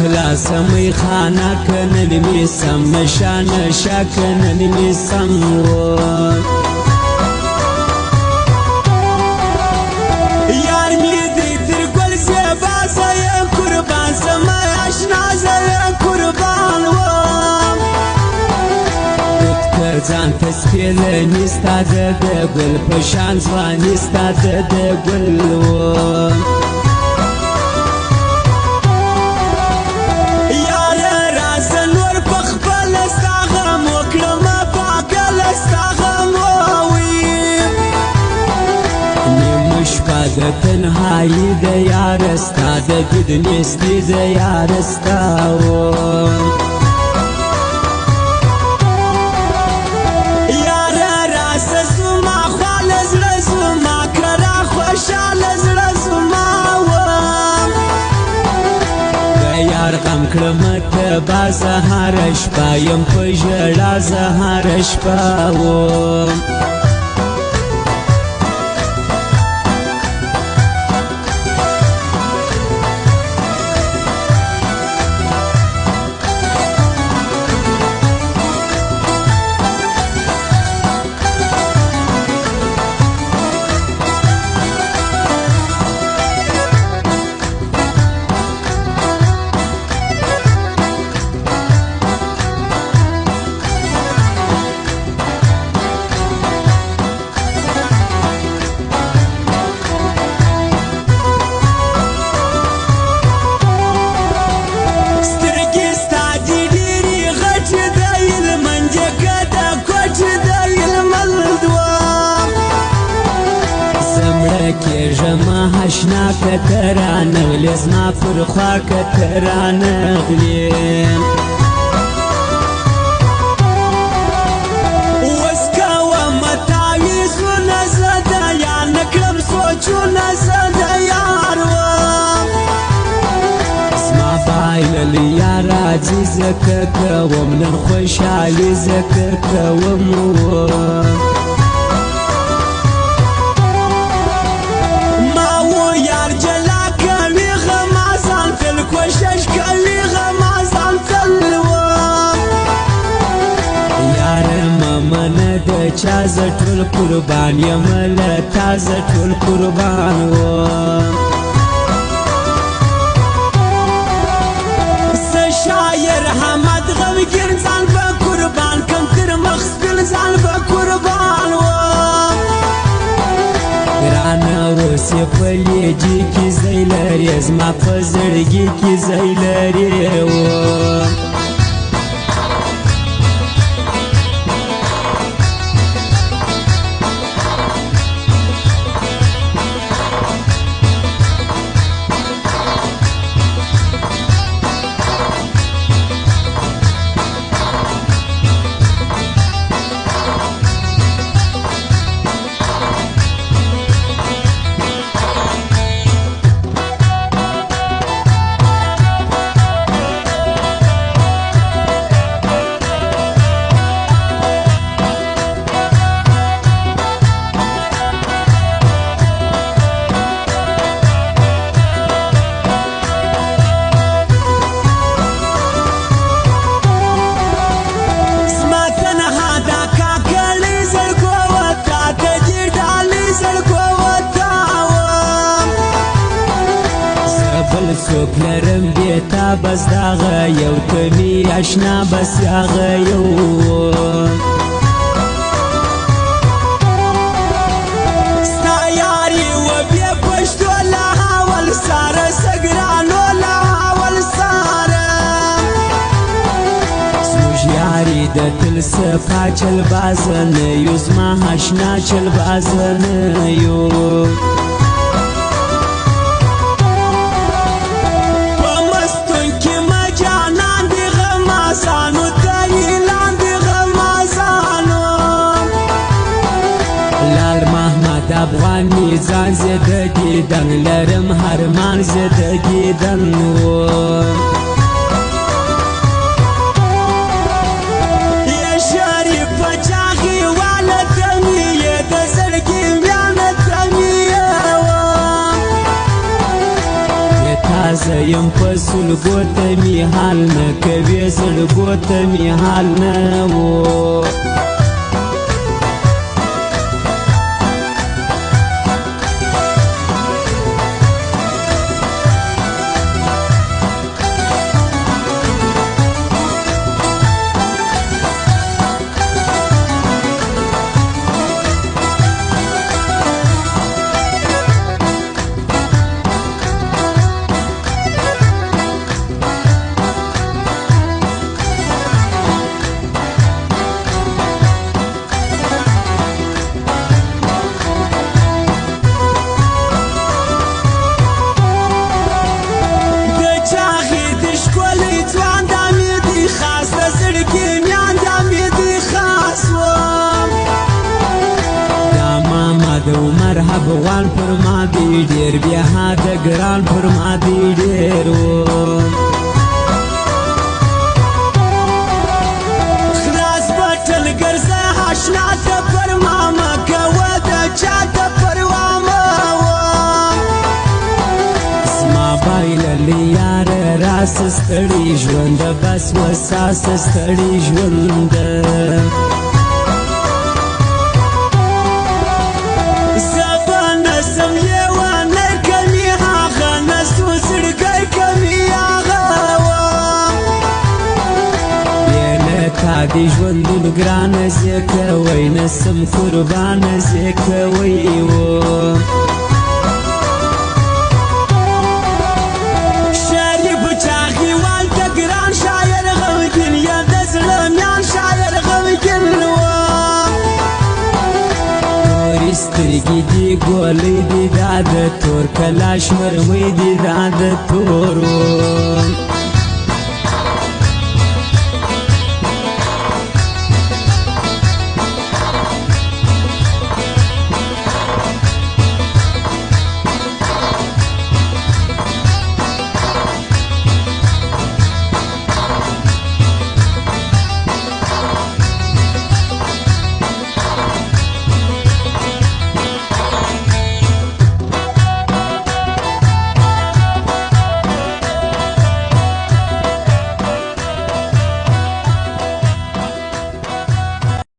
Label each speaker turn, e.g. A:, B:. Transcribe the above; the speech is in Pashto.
A: خلاص می خانه کنن می سم نشا نشا کنن می سم یار می دی در گل زیبا زیم قربان سما اشنا زیم قربان دکتر جان تسپیل نیستا ده گل پشان زوان نیستا ده گل تنهایی ده یارستا ده گد نیستی ده یارستا یار راست زما خوال زړه زما کرا خوشاله زړه زما ده یار غم کړم ته با سهار شپه یم په ژړا سهار شپه کېژما حشنا کترانه غلی زما پر خوا کترانه غلی اوس کوم تعویضونه زه د یار نه کړم سوچونه زه د یار زما بایللې یاره عزیزه که کوم نن خوشحالي زه که کوم چا زه ټول قربان یم له تا زه ټول قربان وم زه شاعر حمد غمګین ځان به قربان کم تر مخ سپین ځان به قربان وم ګرانه اوس یې په لیجي کې ځای لرې زما په زړګي کې ځای لرې څوک لرم بیتا بس داغه یو ته می اشنا بس هغه یو ستا یاري و بیا پښتو لا حول ساره سګرانو لا حول ساره زموږ یاري د تل صفا چل بازن یو زما اشنا چل بازن یو افغانی ځان زده دیدن لرم هرمان زده دیدن یا شریف پچاخی والا تمیه د زړګي میانه تمیه یم پسلګو ته می حال نه کوي سړګو ته می حال نه و افغان پر ما دی ډیر بیا د ګران پر ما دی ډیر خلاص بټل ګرځه آشنا ته پر ما مکوه د چا ته پروا مه زما بایللې یاره راس ستړي ژوند بس وساس ستړي ژوند دی ژوندون ګرانه زه کوی نسم قربانه زه کوی شریف چاغیوال ته ګران شاعر غمګین یا د زړه میان شاعر غمګین تورې سترګې دي ګولۍ دي دا د تور کلاش مرمۍ دي دا د تورو